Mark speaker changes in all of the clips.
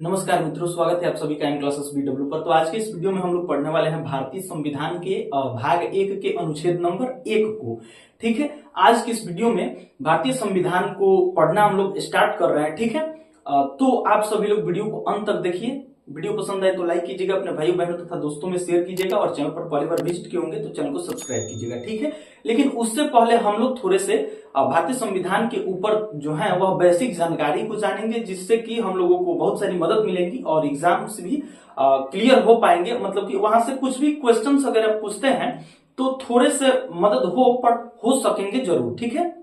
Speaker 1: नमस्कार मित्रों, स्वागत है आप सभी का एम क्लासेस BW पर। तो आज के इस वीडियो में हम लोग पढ़ने वाले हैं भारतीय संविधान के भाग 1 के अनुच्छेद नंबर 1 को। ठीक है, आज की इस वीडियो में भारतीय संविधान को पढ़ना हम लोग स्टार्ट कर रहे हैं। ठीक है, तो आप सभी लोग वीडियो को अंत तक देखिए। वीडियो पसंद आए तो लाइक कीजिएगा, अपने भाई बहनों तथा दोस्तों में शेयर कीजिएगा और चैनल पर पहली बार विजिट किए होंगे तो चैनल को सब्सक्राइब कीजिएगा। ठीक है, लेकिन उससे पहले हम लोग थोड़े से भारतीय संविधान के ऊपर जो है वह बेसिक जानकारी को जानेंगे, जिससे कि हम लोगों को बहुत सारी मदद मिलेगी और एग्जाम से भी क्लियर हो पाएंगे। मतलब कि वहां से कुछ भी क्वेश्चंस अगर पूछते हैं तो थोड़े से मदद हो सकेंगे जरूर। ठीक है,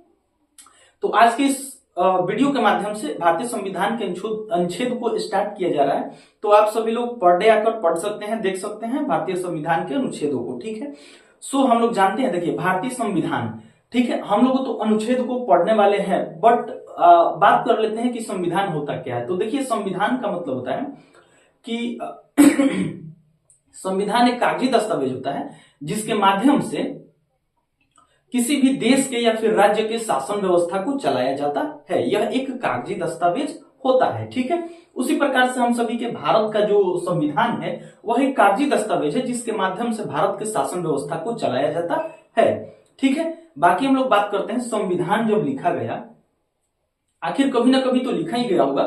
Speaker 1: तो आज के इस वीडियो के माध्यम से भारतीय संविधान के अनुच्छेद को स्टार्ट किया जा रहा है। तो आप सभी लोग पर डे आकर पढ़ सकते हैं, देख सकते हैं भारतीय संविधान के अनुच्छेदों को। ठीक है, सो हम लोग जानते हैं, देखिए भारतीय संविधान, ठीक है, हम लोग तो अनुच्छेद को पढ़ने वाले हैं, बट बात कर लेते हैं कि संविधान होता क्या है। तो देखिए, संविधान का मतलब होता है कि संविधान एक कागजी दस्तावेज होता है जिसके माध्यम से किसी भी देश के या फिर राज्य के शासन व्यवस्था को चलाया जाता है। यह एक कागजी दस्तावेज होता है। ठीक है, उसी प्रकार से हम सभी के भारत का जो संविधान है वह एक कागजी दस्तावेज है जिसके माध्यम से भारत के शासन व्यवस्था को चलाया जाता है। ठीक है, बाकी हम लोग बात करते हैं संविधान जब लिखा गया, आखिर कभी ना कभी तो लिखा ही गया होगा।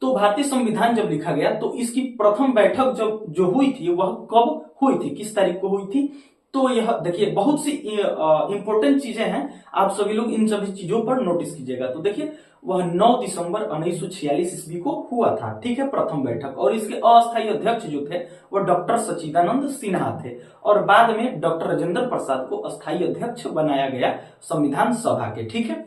Speaker 1: तो भारतीय संविधान जब लिखा गया तो इसकी प्रथम बैठक जब जो हुई थी वह कब हुई थी, किस तारीख को हुई थी? तो यह देखिए, बहुत सी इंपॉर्टेंट चीजें हैं, आप सभी लोग इन सभी चीजों पर नोटिस कीजिएगा। तो देखिए, वह 9 दिसंबर 1946 ईस्वी को हुआ था। ठीक है, प्रथम बैठक, और इसके अस्थायी अध्यक्ष जो थे वह डॉक्टर सच्चिदानंद सिन्हा थे और बाद में डॉक्टर राजेंद्र प्रसाद को अस्थायी अध्यक्ष बनाया गया संविधान सभा के। ठीक है,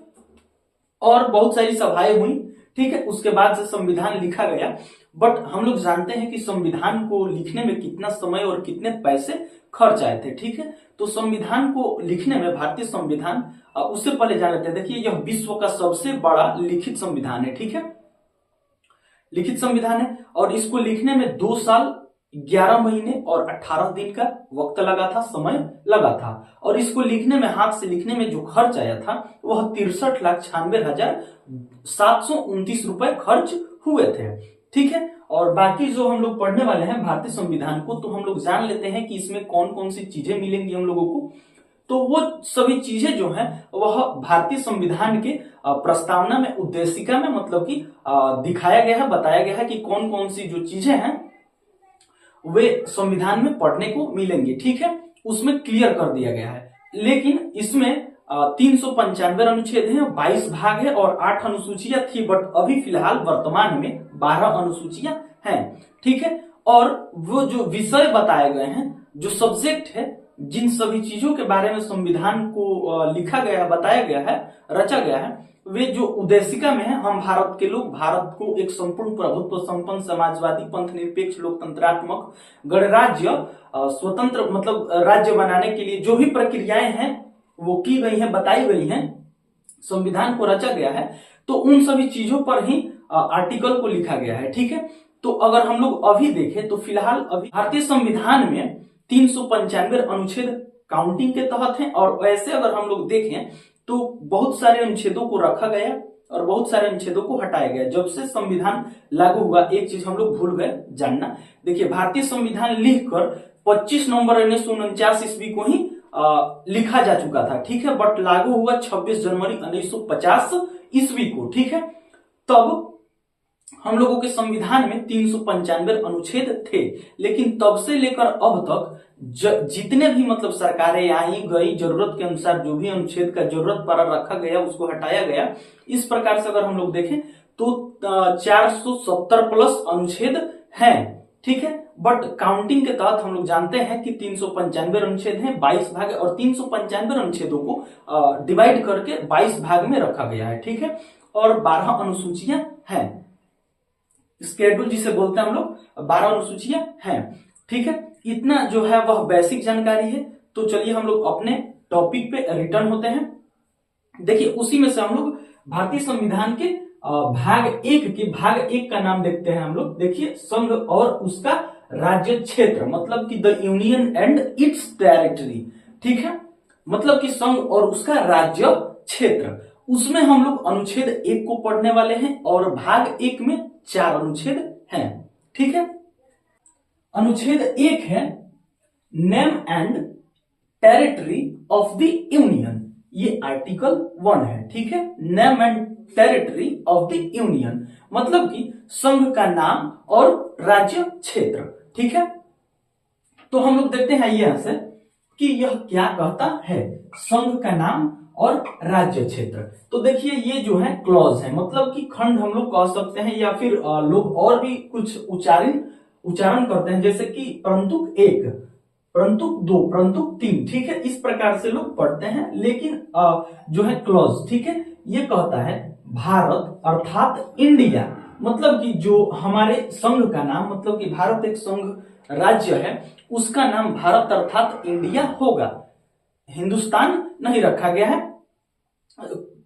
Speaker 1: और बहुत सारी सभाएं हुई। ठीक है, उसके बाद से संविधान लिखा गया। बट हम लोग जानते हैं कि संविधान को लिखने में कितना समय और कितने पैसे खर्च आए थे। ठीक है, तो संविधान को लिखने में, भारतीय संविधान, उससे पहले जान लेते हैं। देखिए, यह विश्व का सबसे बड़ा लिखित संविधान है। ठीक है, लिखित संविधान है और इसको लिखने में 2 साल 11 महीने और 18 दिन का वक्त लगा था, समय लगा था। और इसको लिखने में, हाथ से लिखने में जो खर्च आया था वह 63,96,729 रुपए खर्च हुए थे। ठीक है, और बाकी जो हम लोग पढ़ने वाले हैं भारतीय संविधान को, तो हम लोग जान लेते हैं कि इसमें कौन कौन सी चीजें मिलेंगी हम लोगों को। तो वो सभी चीजें जो हैं वह भारतीय संविधान के प्रस्तावना में, उद्देशिका में, मतलब कि दिखाया गया है, बताया गया है कि कौन कौन सी जो चीजें हैं वे संविधान में पढ़ने को मिलेंगे। ठीक है, उसमें क्लियर कर दिया गया है। लेकिन इसमें 395 अनुच्छेद हैं, 22 भाग है और 8 अनुसूचियां थी, बट अभी फिलहाल वर्तमान में 12 अनुसूचियां हैं। ठीक है, और वो जो विषय बताए गए हैं, जो सब्जेक्ट है, जिन सभी चीजों के बारे में संविधान को लिखा गया, बताया गया है, रचा गया है, वे जो उद्देशिका में है, हम भारत के लोग भारत को एक संपूर्ण प्रभुत्व संपन्न समाजवादी पंथ निरपेक्ष लोकतंत्रात्मक गणराज्य स्वतंत्र मतलब राज्य बनाने के लिए जो भी प्रक्रियाएं हैं वो की गई हैं, बताई गई हैं, संविधान को रचा गया है, तो उन सभी चीजों पर ही आर्टिकल को लिखा गया है। ठीक है, तो अगर हम लोग अभी देखें तो फिलहाल अभी भारतीय संविधान में 395 अनुच्छेद काउंटिंग के तहत हैं, और वैसे अगर हम लोग देखें तो बहुत सारे अनुच्छेदों को रखा गया और बहुत सारे अनुच्छेदों को हटाया गया। जब से संविधान लागू हुआ, एक चीज हम लोग भूल गए जानना, देखिए भारतीय संविधान लिखकर 25 नवंबर 1949 ईस्वी को ही लिखा जा चुका था। ठीक है, बट लागू हुआ 26 जनवरी 1950 ईस्वी को। ठीक है, तब हम लोगों के संविधान में 395 अनुच्छेद थे, लेकिन तब से लेकर अब तक जितने भी मतलब सरकारें आई गई, जरूरत के अनुसार जो भी अनुच्छेद का जरूरत पर रखा गया उसको हटाया गया। इस प्रकार से अगर हम लोग देखें तो 470 प्लस अनुच्छेद हैं। ठीक है, बट काउंटिंग के तहत हम लोग जानते हैं कि 395 अनुच्छेद हैं, 22 भाग है, और 395 अनुच्छेदों को डिवाइड करके 22 भाग में रखा गया है। ठीक है, और 12 अनुसूचियां हैं, स्केड्यूल जिसे बोलते हैं हम लोग, 12 अनुसूचियां हैं। ठीक है, इतना जो है वह बेसिक जानकारी है। तो चलिए हम लोग अपने टॉपिक पे रिटर्न होते हैं। देखिए, उसी में से हम लोग भारतीय संविधान के भाग एक का नाम देखते हैं हम लोग। देखिए, संघ और उसका राज्य क्षेत्र, मतलब कि the union and it's territory. ठीक है, मतलब कि संघ और उसका राज्य क्षेत्र, उसमें हम लोग अनुच्छेद 1 को पढ़ने वाले हैं और भाग 1 में 4 अनुच्छेद हैं। ठीक है। अनुच्छेद 1 है name and territory of the union, ये आर्टिकल 1 है, ठीक है। Name and territory of the union मतलब कि संघ का नाम और राज्य क्षेत्र, ठीक है। तो हम लोग देखते हैं यहां से कि यह क्या कहता है, संघ का नाम और राज्य क्षेत्र। तो देखिए ये जो है क्लॉज है, मतलब कि खंड हम लोग कह सकते हैं, या फिर लोग और भी कुछ उच्चारण करते हैं, जैसे कि परंतु 1, परंतु 2, परंतु 3, ठीक है। इस प्रकार से लोग पढ़ते हैं, लेकिन जो है क्लॉज, ठीक है, ये कहता है भारत अर्थात इंडिया, मतलब कि जो हमारे संघ का नाम, मतलब कि भारत एक संघ राज्य है, उसका नाम भारत अर्थात इंडिया होगा। हिंदुस्तान नहीं रखा गया है,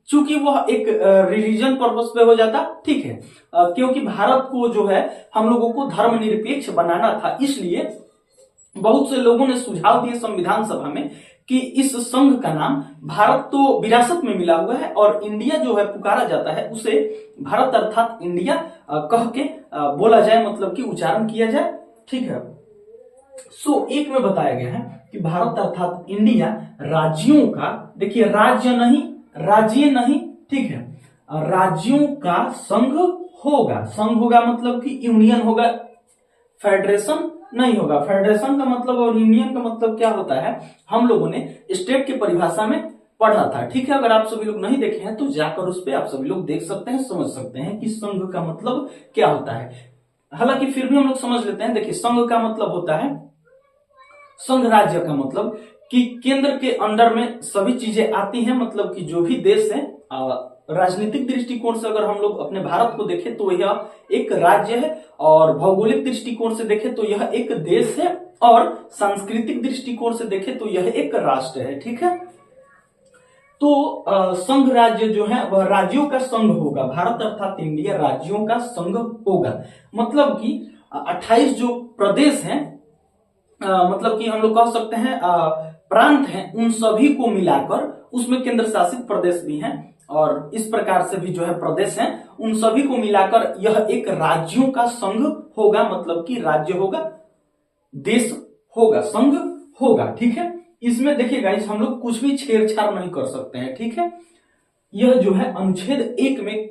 Speaker 1: चूंकि वह एक रिलीजन पर्पस पे हो जाता, ठीक है। क्योंकि भारत को जो है हम लोगों को धर्मनिरपेक्ष बनाना था, इसलिए बहुत से लोगों ने सुझाव दिए संविधान सभा में कि इस संघ का नाम, भारत तो विरासत में मिला हुआ है और इंडिया जो है पुकारा जाता है, उसे भारत अर्थात इंडिया कह के बोला जाए, मतलब कि उच्चारण किया जाए, ठीक है। सो 1 में बताया गया है कि भारत अर्थात इंडिया राज्यों का, देखिए राज्य नहीं, ठीक है, राज्यों का संघ होगा। संघ होगा मतलब कि यूनियन होगा, फेडरेशन नहीं होगा। फेडरेशन का मतलब और यूनियन का मतलब क्या होता है, हम लोगों ने स्टेट की परिभाषा में पढ़ा था, ठीक है। अगर आप सभी लोग नहीं देखे हैं तो जाकर उस पर आप सभी लोग देख सकते हैं, समझ सकते हैं कि संघ का मतलब क्या होता है। हालांकि फिर भी हम लोग समझ लेते हैं। देखिए संघ का मतलब होता है, संघ राज्य का मतलब कि केंद्र के अंडर में सभी चीजें आती हैं, मतलब कि जो भी देश है, राजनीतिक दृष्टिकोण से अगर हम लोग अपने भारत को देखें तो यह एक राज्य है, और भौगोलिक दृष्टिकोण से देखें तो यह एक देश है, और सांस्कृतिक दृष्टिकोण से देखें तो यह एक राष्ट्र है, ठीक है। तो संघ राज्य जो है वह राज्यों का संघ होगा, भारत अर्थात इंडिया राज्यों का संघ होगा। मतलब कि 28 जो प्रदेश हैं, मतलब कि हम लोग कह सकते हैं प्रांत हैं, उन सभी को मिलाकर, उसमें केंद्र शासित प्रदेश भी हैं, और इस प्रकार से भी जो है प्रदेश हैं, उन सभी को मिलाकर यह एक राज्यों का संघ होगा, मतलब कि राज्य होगा, देश होगा, संघ होगा, ठीक है। इसमें देखिए गाइस हम लोग कुछ भी छेड़छाड़ नहीं कर सकते हैं, ठीक है। यह जो है अनुच्छेद 1 में,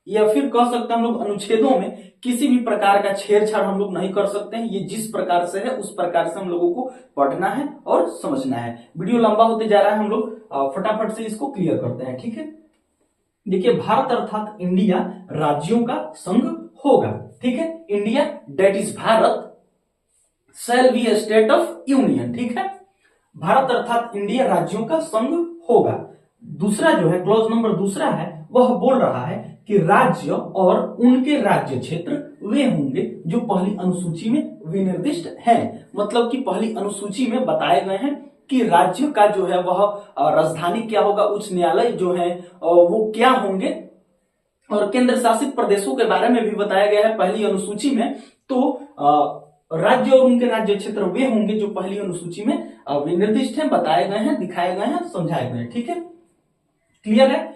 Speaker 1: या फिर कह सकते हैं हम लोग अनुच्छेदों में किसी भी प्रकार का छेड़छाड़ हम लोग नहीं कर सकते हैं। ये जिस प्रकार से है उस प्रकार से हम लोगों को पढ़ना है और समझना है। वीडियो लंबा होते जा रहा है, हम लोग फटाफट से इसको क्लियर करते हैं, ठीक है। देखिए भारत अर्थात इंडिया राज्यों का संघ होगा, ठीक है। India that is Bharat shall be A state of union, ठीक है। भारत अर्थात इंडिया राज्यों का संघ होगा। दूसरा जो है क्लॉज नंबर दूसरा है, वह बोल रहा है कि राज्य और उनके राज्य क्षेत्र वे होंगे जो पहली अनुसूची में विनिर्दिष्ट हैं। मतलब कि पहली अनुसूची में बताए गए हैं कि राज्य का जो है वह राजधानी क्या होगा, उच्च न्यायालय जो है वो क्या होंगे, और केंद्र शासित प्रदेशों के बारे में भी बताया गया है पहली अनुसूची में। तो राज्य और उनके राज्य क्षेत्र वे होंगे जो पहली अनुसूची में विनिर्दिष्ट हैं, बताए गए हैं, दिखाए गए हैं, समझाए गए हैं, ठीक है। क्लियर है।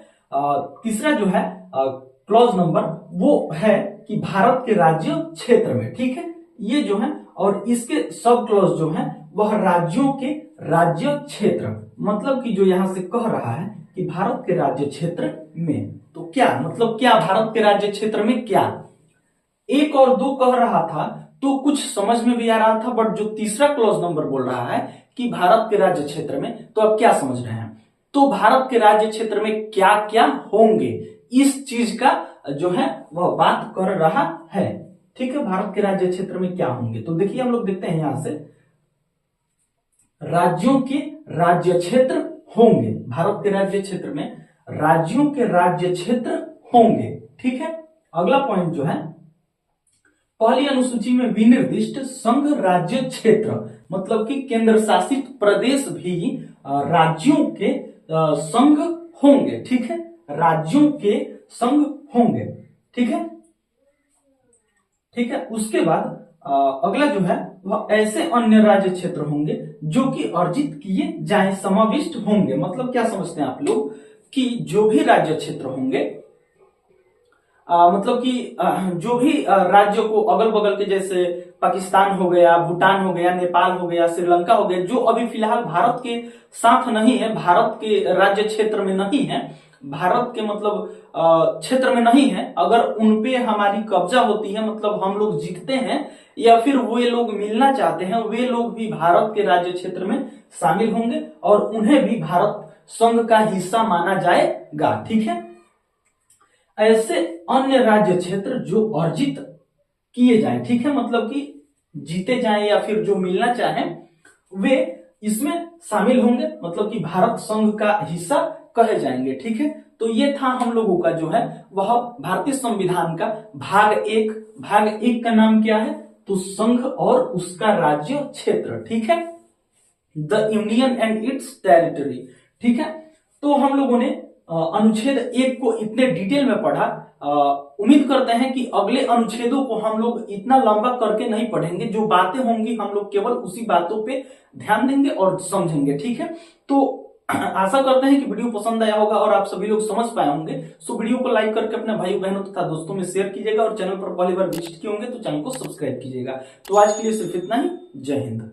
Speaker 1: तीसरा जो है क्लॉज नंबर वो है कि भारत के राज्य क्षेत्र में, ठीक है, ये जो है, और इसके सब क्लॉज जो है वह राज्यों के राज्य क्षेत्र, मतलब कि जो यहां से कह रहा है कि भारत के राज्य क्षेत्र में, तो क्या मतलब, क्या भारत के राज्य क्षेत्र में, क्या 1 और 2 कह रहा था तो कुछ समझ में भी आ रहा था, बट जो तीसरा क्लॉज नंबर बोल रहा है कि भारत के राज्य क्षेत्र में, तो अब क्या समझ रहे हैं, तो भारत के राज्य क्षेत्र में क्या क्या होंगे, इस चीज का जो है वह बात कर रहा है, ठीक है। भारत के राज्य क्षेत्र में क्या होंगे, तो देखिए हम लोग देखते हैं यहां से राज्यों के राज्य क्षेत्र होंगे, भारत के राज्य क्षेत्र में राज्यों के राज्य क्षेत्र होंगे, ठीक है। अगला पॉइंट जो है पहली अनुसूची में विनिर्दिष्ट संघ राज्य क्षेत्र, मतलब कि केंद्र शासित प्रदेश भी राज्यों के संघ होंगे, ठीक है, राज्यों के संघ होंगे, ठीक है, ठीक है। उसके बाद अगला जो है वह ऐसे अन्य राज्य क्षेत्र होंगे जो कि अर्जित किए जाए, समाविष्ट होंगे। मतलब क्या समझते हैं आप लोग कि जो भी राज्य क्षेत्र होंगे मतलब कि जो भी राज्यों को अगल बगल के, जैसे पाकिस्तान हो गया, भूटान हो गया, नेपाल हो गया, श्रीलंका हो गया, जो अभी फिलहाल भारत के साथ नहीं है, भारत के राज्य क्षेत्र में नहीं है, भारत के मतलब क्षेत्र में नहीं है, अगर उनपे हमारी कब्जा होती है, मतलब हम लोग जीतते हैं या फिर वे लोग मिलना चाहते हैं, वे लोग भी भारत के राज्य क्षेत्र में शामिल होंगे और उन्हें भी भारत संघ का हिस्सा माना जाएगा। ठीक है। ऐसे अन्य राज्य क्षेत्र जो अर्जित किए जाएं, ठीक है, मतलब कि जीते जाएं या फिर जो मिलना चाहें, वे इसमें शामिल होंगे, मतलब कि भारत संघ का हिस्सा कहे जाएंगे। ठीक है। तो ये था हम लोगों का जो है वह भारतीय संविधान का भाग एक। भाग एक का नाम क्या है? तो संघ और उसका राज्य क्षेत्र। ठीक है। The union and it's territory. ठीक है। तो हम लोगों ने अनुच्छेद 1 को इतने डिटेल में पढ़ा। उम्मीद करते हैं कि अगले अनुच्छेदों को हम लोग इतना लंबा करके नहीं पढ़ेंगे, जो बातें होंगी हम लोग केवल उसी बातों पे ध्यान देंगे और समझेंगे। ठीक है। तो आशा करते हैं कि वीडियो पसंद आया होगा और आप सभी लोग समझ पाए होंगे। सो वीडियो को लाइक करके अपने भाई बहनों तथा दोस्तों में शेयर कीजिएगा और चैनल पर पहली बार विजिट किए होंगे तो चैनल को सब्सक्राइब कीजिएगा। तो आज के लिए सिर्फ इतना ही। जय हिंद।